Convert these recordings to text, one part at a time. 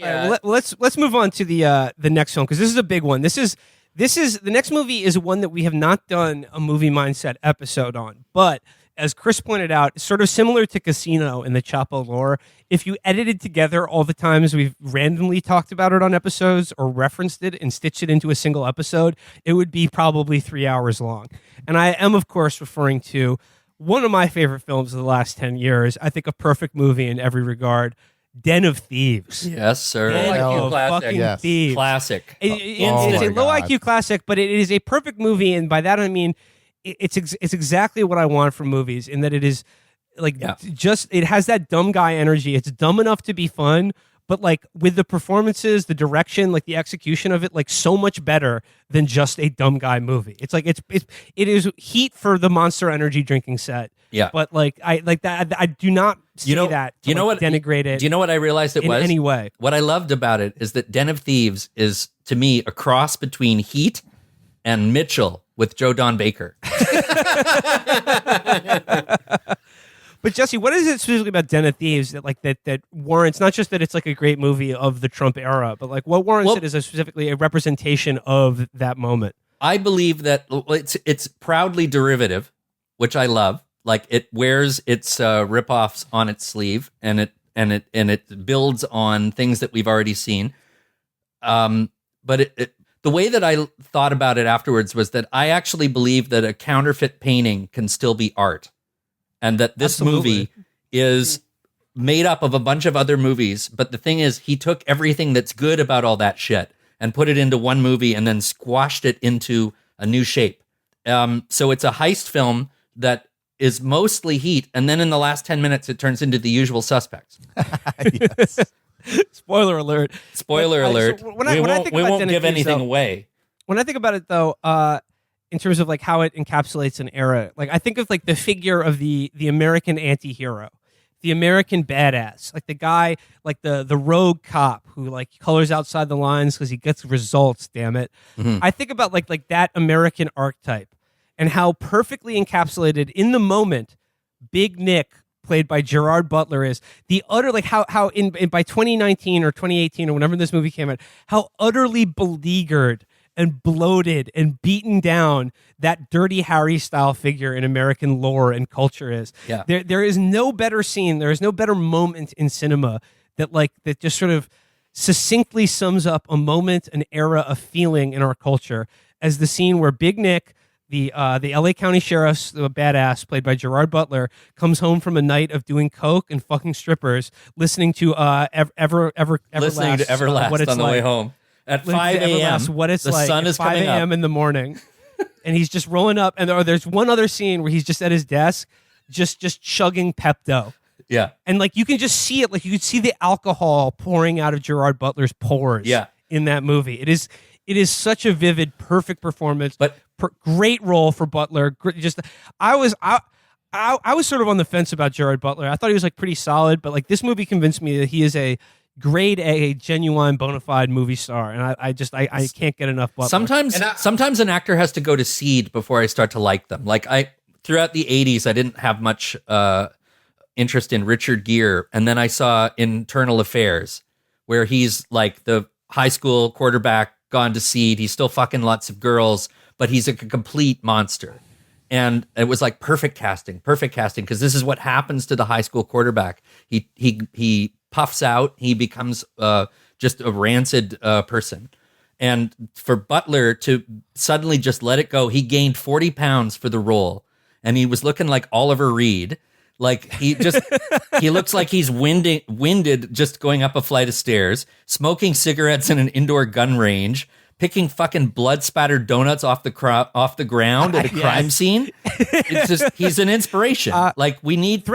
Yeah. All right, well, let's move on to the next film because this is a big one. This is the next movie is one that we have not done a movie mindset episode on, but as Chris pointed out, it's sort of similar to Casino in the Chapo lore. If you edited together all the times we've randomly talked about it on episodes or referenced it and stitched it into a single episode, it would be probably 3 hours long. And I am, of course, referring to one of my favorite films of the last 10 years. I think a perfect movie in every regard. Den of Thieves. Yes, sir. Den IQ of classic. fucking Yes. Thieves. Classic. It's my a low God. IQ classic, but it is a perfect movie, and by that I mean it's exactly what I want from movies. In that it is like just it has that dumb guy energy. It's dumb enough to be fun, but like with the performances, the direction, like the execution of it, like so much better than just a dumb guy movie. It's like it is heat for the Monster Energy drinking set. Yeah. But like I like that. I do not see that. Do you know what denigrate it? Do you know what I realized it in was? any way? What I loved about it is that Den of Thieves is, to me, a cross between Heat and Mitchell with Joe Don Baker. But Jesse, what is it specifically about Den of Thieves that warrants not just that it's like a great movie of the Trump era, but like what warrants it as specifically a representation of that moment? I believe that it's proudly derivative, which I love. Like it wears its ripoffs on its sleeve, and it builds on things that we've already seen. But the way that I thought about it afterwards was that I actually believe that a counterfeit painting can still be art, and that this movie is made up of a bunch of other movies. But the thing is, he took everything that's good about all that shit and put it into one movie and then squashed it into a new shape. So it's a heist film that is mostly Heat, and then in the last 10 minutes, it turns into The Usual Suspects. Yes. Spoiler alert. Spoiler alert. So we won't give anything away. When I think about it, though, in terms of like how it encapsulates an era, like I think of like the figure of the American anti-hero, the American badass, like the guy, like the rogue cop who like colors outside the lines because he gets results. Damn it! Mm-hmm. I think about like that American archetype and how perfectly encapsulated in the moment Big Nick, played by Gerard Butler, is the utter like how in by 2019 or 2018 or whenever this movie came out, how utterly beleaguered and bloated and beaten down that Dirty Harry style figure in American lore and culture is. Yeah. There is no better scene, there is no better moment in cinema that just sort of succinctly sums up a moment, an era, a feeling in our culture as the scene where Big Nick, the LA County Sheriff's the badass played by Gerard Butler, comes home from a night of doing coke and fucking strippers, listening to Listening to Everlast what it's on the like. way home at Listening 5 to a.m. Everlast, what it's the like sun at is 5 coming a.m. up. in the morning, and he's just rolling up. And there's one other scene where he's just at his desk, just chugging Pepto. Yeah. And like you can just see it, like you could see the alcohol pouring out of Gerard Butler's pores. Yeah. In that movie, it is such a vivid, perfect performance. But great role for Butler. I was sort of on the fence about Gerard Butler. I thought he was like pretty solid, but like this movie convinced me that he is a grade A, genuine, bona fide movie star, and I can't get enough Butler. Sometimes an actor has to go to seed before I start to like them. Like throughout the 80s, I didn't have much interest in Richard Gere, and then I saw Internal Affairs, where he's like the high school quarterback gone to seed. He's still fucking lots of girls, but he's a complete monster. And it was like perfect casting, because this is what happens to the high school quarterback. He puffs out. He becomes just a rancid person. And for Butler to suddenly just let it go, he gained 40 pounds for the role, and he was looking like Oliver Reed. Like he looks like he's winded just going up a flight of stairs, smoking cigarettes in an indoor gun range, picking fucking blood spattered donuts off the ground at a crime scene. It's just he's an inspiration. Like we need to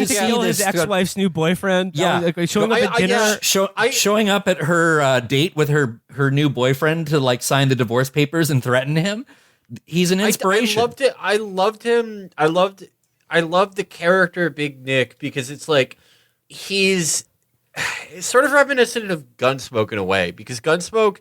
steal see his this ex-wife's new boyfriend. Yeah. Like showing up at dinner. Showing up at her date with her new boyfriend to like sign the divorce papers and threaten him. He's an inspiration. I loved it. I loved him. I loved the character Big Nick because it's like it's sort of reminiscent of Gunsmoke in a way, because Gunsmoke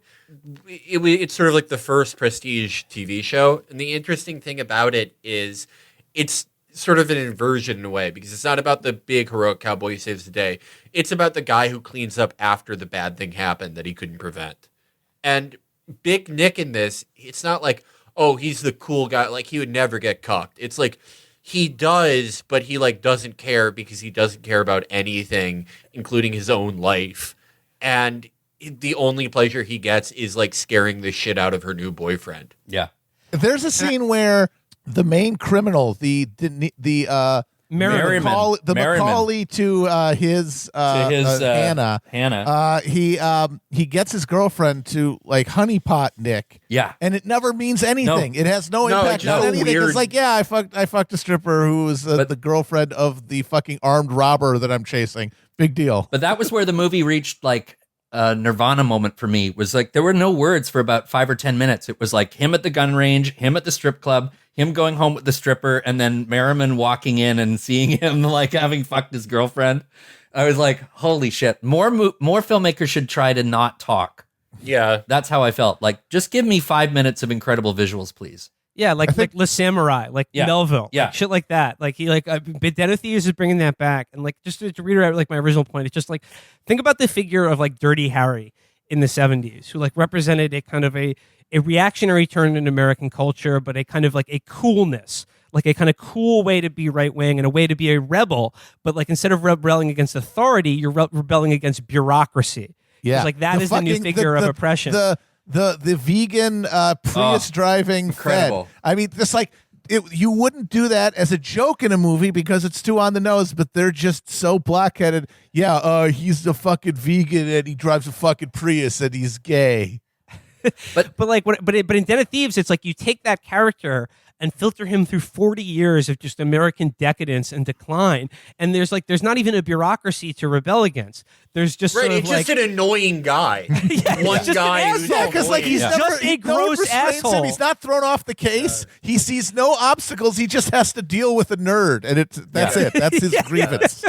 it's sort of like the first prestige TV show, and the interesting thing about it is it's sort of an inversion in a way, because it's not about the big heroic cowboy who saves the day. It's about the guy who cleans up after the bad thing happened that he couldn't prevent. And Big Nick in this, it's not like, oh, he's the cool guy. Like, he would never get cucked. It's like, he does, but he like doesn't care because he doesn't care about anything, including his own life. And the only pleasure he gets is like scaring the shit out of her new boyfriend. Yeah. There's a scene where the main criminal, the Merriman. Macaulay to his Hannah. He gets his girlfriend to like honeypot Nick. Yeah. And it never means anything. No. It has no impact on anything. Weird. It's like, yeah, I fucked a stripper who was the girlfriend of the fucking armed robber that I'm chasing. Big deal. But that was where the movie reached like a Nirvana moment for me. Was like there were no words for about 5 or 10 minutes. It was like him at the gun range, him at the strip club, him going home with the stripper, and then Merriman walking in and seeing him like having fucked his girlfriend. I was like, holy shit. More filmmakers should try to not talk. Yeah. That's how I felt. Like, just give me 5 minutes of incredible visuals, please. Yeah, like Le Samurai, like Melville, Yeah. like shit like that. Like he like Den of Thieves is bringing that back, and like just to reiterate like my original point, it's just like think about the figure of like Dirty Harry in the 70s, who like represented a kind of a reactionary turn in American culture, but a kind of like a coolness, like a kind of cool way to be right wing and a way to be a rebel, but like instead of rebelling against authority, you're rebelling against bureaucracy. Yeah, It's like that is the new figure of oppression. The vegan Prius driving incredible. Fed. I mean, just like you wouldn't do that as a joke in a movie because it's too on the nose, but they're just so blockheaded. Yeah, he's a fucking vegan and he drives a fucking Prius and he's gay. but in Den of Thieves, it's like you take that character and filter him through 40 years of just American decadence and decline, and there's not even a bureaucracy to rebel against. There's just sort of it's just an annoying guy. One just guy an who's Yeah, because like he's never Just a no one gross restrains asshole. him. He's not thrown off the case. He sees no obstacles. He just has to deal with a nerd, and that's it. That's his grievance.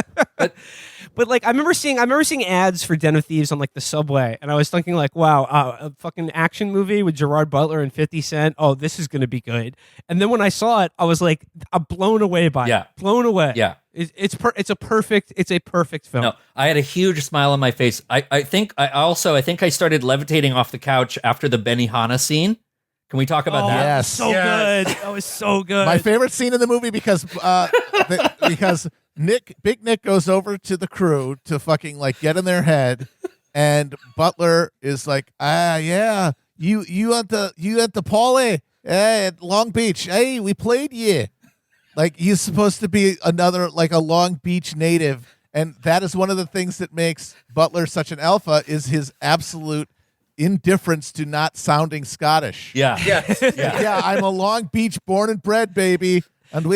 But like I remember seeing ads for Den of Thieves on like the subway, and I was thinking like, wow, a fucking action movie with Gerard Butler and 50 Cent. Oh, this is gonna be good. And then when I saw it, I was like, I'm blown away by it. Blown away. Yeah. It's a perfect film. No, I had a huge smile on my face. I think I started levitating off the couch after the Benihana scene. Can we talk about that? Yes. So good. That was so good. My favorite scene in the movie because Big Nick goes over to the crew to fucking like get in their head, and Butler is like, yeah, you at the Paulie at Long Beach. Hey, we played you. Like he's supposed to be another like a Long Beach native, and that is one of the things that makes Butler such an alpha is his absolute indifference to not sounding Scottish. Yeah. Yeah, I'm a Long Beach born and bred baby. And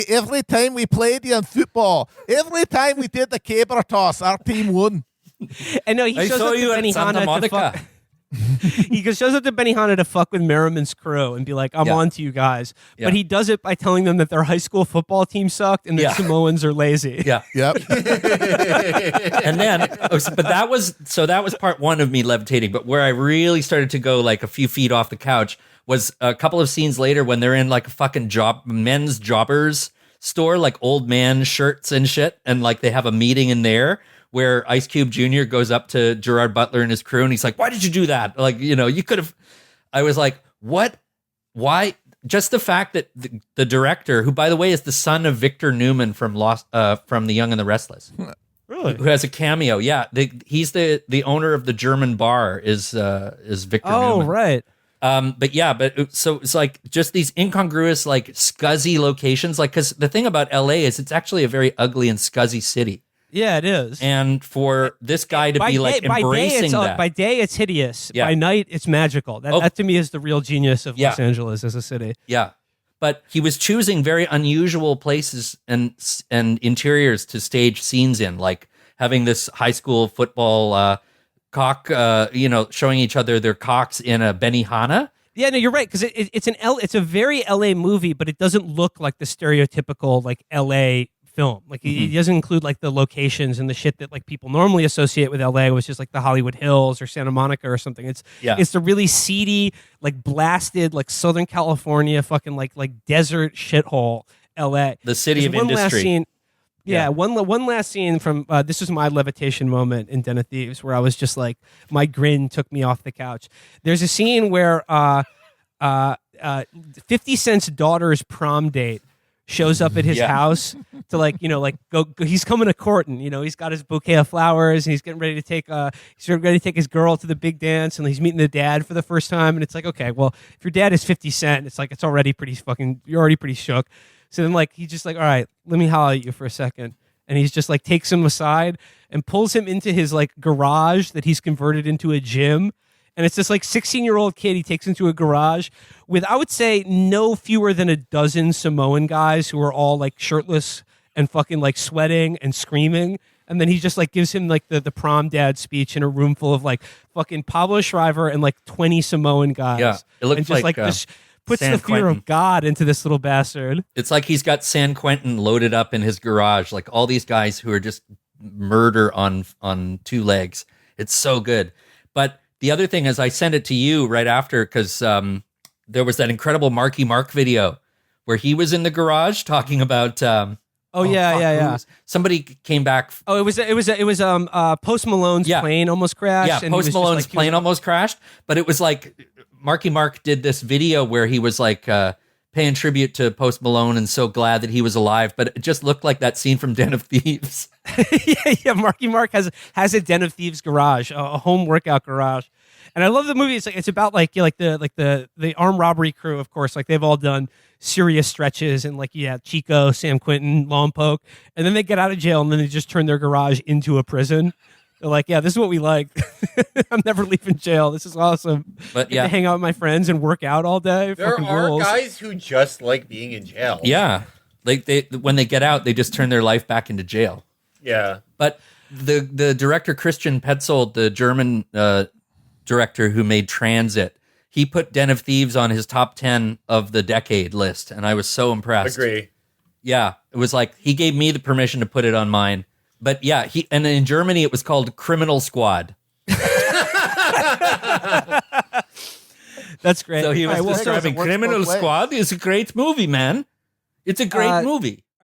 every time we played in football, every time we did the caber toss, our team won. And no, he I shows saw up to you at Santa Benihana to Monica. fuck. He shows up to Benihana to fuck with Merriman's crew and be like, I'm on to you guys. Yeah. But he does it by telling them that their high school football team sucked and that Samoans are lazy. Yeah. Yep. And then, but that was part one of me levitating. But where I really started to go like a few feet off the couch was a couple of scenes later when they're in like a fucking men's jobbers store, like old man shirts and shit. And like they have a meeting in there where Ice Cube Jr. goes up to Gerard Butler and his crew and he's like, why did you do that? Like, you could have, I was like, what? Why? Just the fact that the director, who by the way is the son of Victor Newman from The Young and the Restless, Really? who has a cameo. Yeah, he's the owner of the German bar is Victor Newman. Oh, right. So it's like just these incongruous, like scuzzy locations. Like, because the thing about LA is it's actually a very ugly and scuzzy city. Yeah, it is. And for this guy to be like embracing that. By day, it's hideous. Yeah. By night, it's magical. That to me is the real genius of Los Angeles as a city. Yeah. But he was choosing very unusual places and interiors to stage scenes in, like having this high school football cock, showing each other their cocks in a Benihana. Yeah, no, you're right, because it's a very LA movie, but it doesn't look like the stereotypical like LA film. Like it doesn't include like the locations and the shit that like people normally associate with LA, which is like the Hollywood Hills or Santa Monica or something. It's the really seedy, like blasted, like Southern California fucking like desert shithole. L.A. The city There's of one last industry. scene. Yeah. Yeah, one last scene from this was my levitation moment in Den of Thieves, where I was just like, my grin took me off the couch. There's a scene where 50 Cent's daughter's prom date shows up at his Yeah. house to go. He's coming to court, and he's got his bouquet of flowers, and he's getting ready to take his girl to the big dance, and he's meeting the dad for the first time, and it's like, okay, well, if your dad is 50 Cent, it's like it's already pretty fucking. You're already pretty shook. So then, he's just like, all right, let me holler at you for a second. And he's just takes him aside and pulls him into his garage that he's converted into a gym. And it's this 16-year-old kid he takes into a garage with, I would say, no fewer than a dozen Samoan guys who are all shirtless and fucking sweating and screaming. And then he just gives him the prom dad speech in a room full of fucking Pablo Schreiber and 20 Samoan guys. Yeah, it looks and just just puts San the fear Quentin. of God into this little bastard. It's like he's got San Quentin loaded up in his garage, all these guys who are just murder on two legs. It's so good. But the other thing is, I sent it to you right after because there was that incredible Marky Mark video where he was in the garage talking about. Somebody came back. Oh, it was Post Malone's plane almost crashed. Yeah, and he Post was Malone's just plane almost crashed, but it was Marky Mark did this video where he was paying tribute to Post Malone and so glad that he was alive, but it just looked like that scene from Den of Thieves. yeah. Marky Mark has a Den of Thieves garage, a home workout garage, and I love the movie. It's about the armed robbery crew, of course. They've all done serious stretches, and Chico, Sam Quentin, Lompoc, and then they get out of jail, and then they just turn their garage into a prison. They're yeah, this is what we like. I'm never leaving jail. This is awesome. But Get to hang out with my friends and work out all day. There Fucking are rules. guys who just like being in jail. Yeah, they when they get out, they just turn their life back into jail. Yeah. But the director Christian Petzold, the German director who made Transit, he put Den of Thieves on his top 10 of the decade list, and I was so impressed. Agree. Yeah, it was he gave me the permission to put it on mine. But yeah, and in Germany it was called Criminal Squad. That's great. So he was All right, describing works Criminal both ways. Squad is a great movie, man. It's a great movie.